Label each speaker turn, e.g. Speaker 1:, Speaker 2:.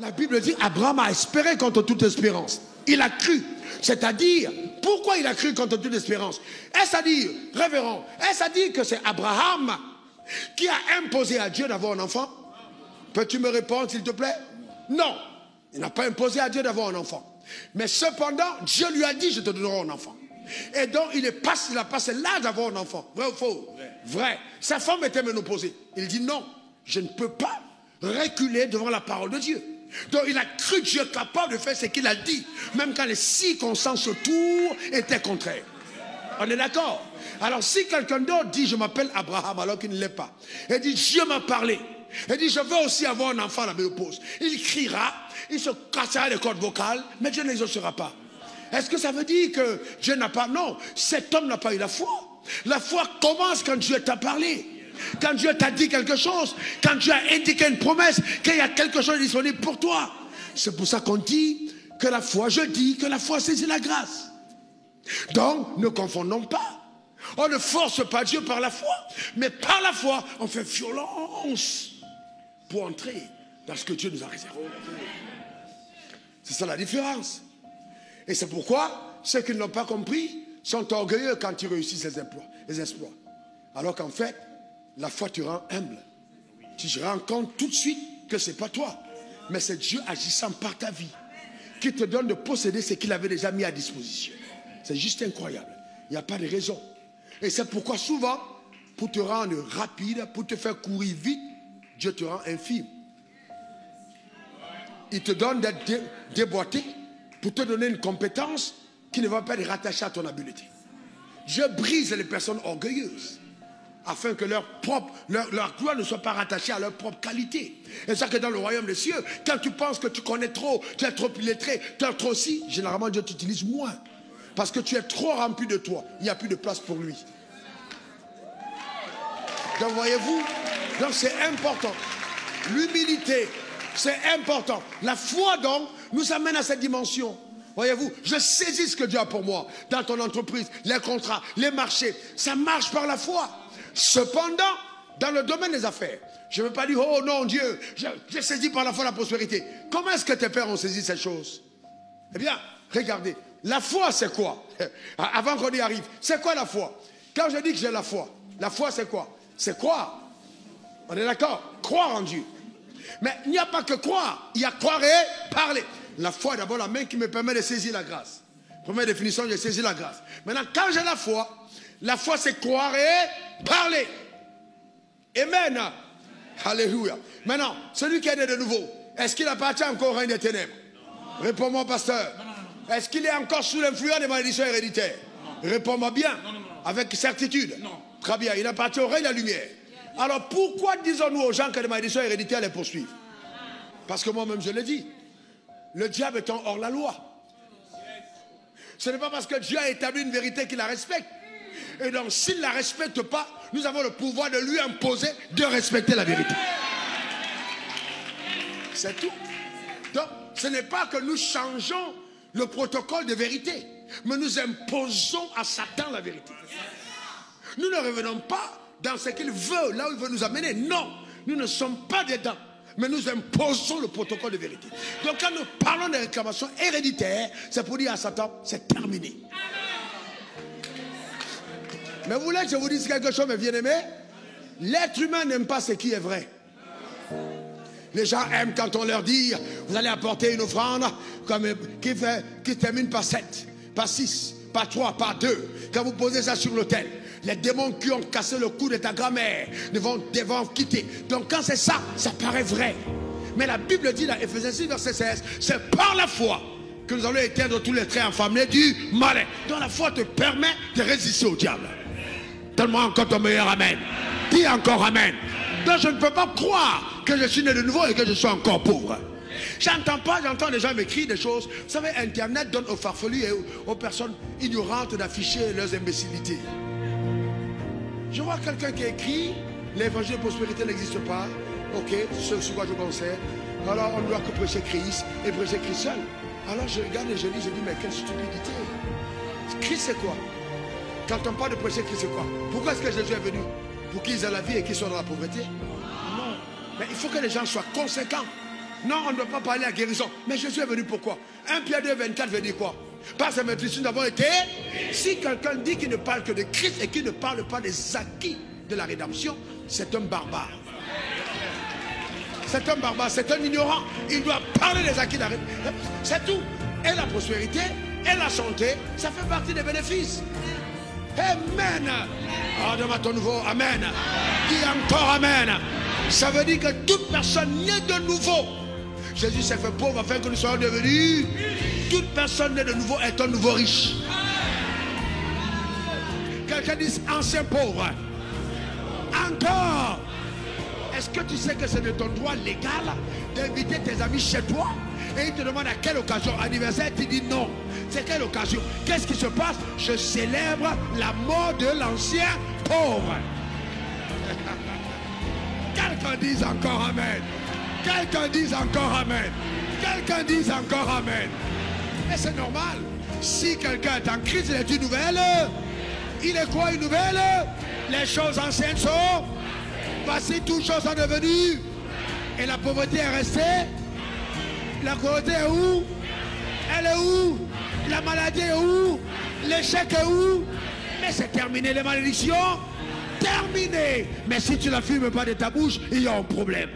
Speaker 1: La Bible dit Abraham a espéré contre toute espérance. Il a cru. C'est-à-dire, pourquoi il a cru contre toute espérance? Est-ce à dire, révérend, est-ce à dire que c'est Abraham qui a imposé à Dieu d'avoir un enfant? Peux-tu me répondre s'il te plaît? Non, il n'a pas imposé à Dieu d'avoir un enfant. Mais cependant, Dieu lui a dit je te donnerai un enfant. Et donc il a passé l'âge d'avoir un enfant. Vrai ou faux? Vrai. Sa femme était ménopausée. Il dit non, je ne peux pas reculer devant la parole de Dieu. Donc il a cru Dieu capable de faire ce qu'il a dit, même quand les circonstances autour étaient contraires. On est d'accord? Alors si quelqu'un d'autre dit je m'appelle Abraham alors qu'il ne l'est pas, et dit Dieu m'a parlé, et dit je veux aussi avoir un enfant à la ménopause, il criera, il se cassera les cordes vocales, mais Dieu n'exaucera pas. Est-ce que ça veut dire que Dieu n'a pas? Non, cet homme n'a pas eu la foi. La foi commence quand Dieu t'a parlé. Quand Dieu t'a dit quelque chose, quand Dieu a indiqué une promesse, qu'il y a quelque chose disponible pour toi. C'est pour ça qu'on dit que la foi, je dis que la foi saisit la grâce. Donc, ne confondons pas. On ne force pas Dieu par la foi, mais par la foi, on fait violence pour entrer dans ce que Dieu nous a réservé. C'est ça la différence. Et c'est pourquoi ceux qui ne l'ont pas compris sont orgueilleux quand ils réussissent les exploits. Alors qu'en fait, la foi te rend humble. Tu te rends compte tout de suite que ce n'est pas toi, mais c'est Dieu agissant par ta vie qui te donne de posséder ce qu'il avait déjà mis à disposition. C'est juste incroyable. Il n'y a pas de raison. Et c'est pourquoi souvent, pour te rendre rapide, pour te faire courir vite, Dieu te rend infime. Il te donne d'être déboîté pour te donner une compétence qui ne va pas être rattachée à ton habileté. Dieu brise les personnes orgueilleuses afin que leur gloire ne soit pas rattachée à leur propre qualité. Et c'est ça que dans le royaume des cieux, quand tu penses que tu connais trop, tu es trop illettré, tu es trop si, généralement Dieu t'utilise moins. Parce que tu es trop rempli de toi. Il n'y a plus de place pour lui. Donc voyez-vous, donc c'est important. L'humilité, c'est important. La foi donc nous amène à cette dimension. Voyez-vous, je saisis ce que Dieu a pour moi. Dans ton entreprise, les contrats, les marchés, ça marche par la foi. Cependant, dans le domaine des affaires, je ne veux pas dire, oh non Dieu, j'ai saisi par la foi la prospérité. Comment est-ce que tes pères ont saisi ces choses? Eh bien, regardez, la foi c'est quoi? Avant qu'on y arrive, c'est quoi la foi? Quand je dis que j'ai la foi c'est quoi? C'est croire. On est d'accord? Croire en Dieu. Mais il n'y a pas que croire, il y a croire et parler. La foi est d'abord la main qui me permet de saisir la grâce. Première définition, j'ai saisi la grâce. Maintenant, quand j'ai la foi c'est croire et parler. Amen. Alléluia. Maintenant, celui qui est né de nouveau, est-ce qu'il appartient encore au règne des ténèbres? Réponds-moi, pasteur. Est-ce qu'il est encore sous l'influence des malédictions héréditaires? Réponds-moi bien, avec certitude. Très bien, il appartient au règne de la lumière. Alors pourquoi disons-nous aux gens que les malédictions héréditaires les poursuivent? Parce que moi-même je l'ai dit. Le diable étant hors la loi. Ce n'est pas parce que Dieu a établi une vérité qu'il la respecte. Et donc s'il ne la respecte pas, nous avons le pouvoir de lui imposer de respecter la vérité. C'est tout. Donc ce n'est pas que nous changeons le protocole de vérité, mais nous imposons à Satan la vérité. Nous ne revenons pas dans ce qu'il veut, là où il veut nous amener. Non, nous ne sommes pas dedans, mais nous imposons le protocole de vérité. Donc quand nous parlons de réclamations héréditaires, c'est pour dire à Satan, c'est terminé. Mais vous voulez que je vous dise quelque chose, mes bien-aimés? L'être humain n'aime pas ce qui est vrai. Les gens aiment quand on leur dit, vous allez apporter une offrande qui termine par 7, par 6, par 3, par 2. Quand vous posez ça sur l'autel, les démons qui ont cassé le cou de ta grand-mère devront quitter. Donc quand c'est ça, ça paraît vrai. Mais la Bible dit dans Ephésiens 6, verset 16, c'est par la foi que nous allons éteindre tous les traits enflammés du malin. Donc la foi te permet de résister au diable. Donne-moi encore ton meilleur amen. Dis encore amen. Donc je ne peux pas croire que je suis né de nouveau et que je sois encore pauvre. J'entends des gens m'écrire des choses. Vous savez, Internet donne aux farfelus et aux personnes ignorantes d'afficher leurs imbécilités. Je vois quelqu'un qui écrit, l'évangile de prospérité n'existe pas. Ok, ce sur quoi je pensais. Alors on ne doit que prêcher Christ et prêcher Christ seul. Alors je regarde et je dis, mais quelle stupidité. Christ c'est quoi? Quand on parle de prêcher Christ c'est quoi? Pourquoi est-ce que Jésus est venu? Pour qu'ils aient la vie et qu'ils soient dans la pauvreté? Non. Mais il faut que les gens soient conséquents. Non, on ne doit pas parler à guérison. Mais Jésus est venu pourquoi? 1 Pierre 2, 24 veut dire quoi? Par sa maîtrise, nous avons été. Si quelqu'un dit qu'il ne parle que de Christ et qu'il ne parle pas des acquis de la rédemption, c'est un barbare. C'est un barbare, c'est un ignorant. Il doit parler des acquis de la rédemption. C'est tout. Et la prospérité, et la santé, ça fait partie des bénéfices. Amen. Oh, demande ton nouveau. Amen. Dis encore Amen. Ça veut dire que toute personne née de nouveau, Jésus s'est fait pauvre afin que nous soyons devenus. Toute personne née de nouveau est un nouveau riche. Quelqu'un dit ancien pauvre. Encore. Est-ce que tu sais que c'est de ton droit légal d'inviter tes amis chez toi et ils te demandent à quelle occasion? Anniversaire, tu dis non. C'est quelle occasion? Qu'est-ce qui se passe? Je célèbre la mort de l'ancien pauvre. Quelqu'un dise encore Amen. Quelqu'un dise encore Amen. Quelqu'un dise encore Amen. Et c'est normal. Si quelqu'un est en Christ, il est une nouvelle. Il est quoi une nouvelle? Les choses anciennes sont passées, toutes choses sont devenues. Et la pauvreté est restée. La pauvreté est où? Elle est où? La maladie est où? L'échec est où? Mais c'est terminé, les malédictions. Terminé. Mais si tu ne la fumes pas de ta bouche, il y a un problème.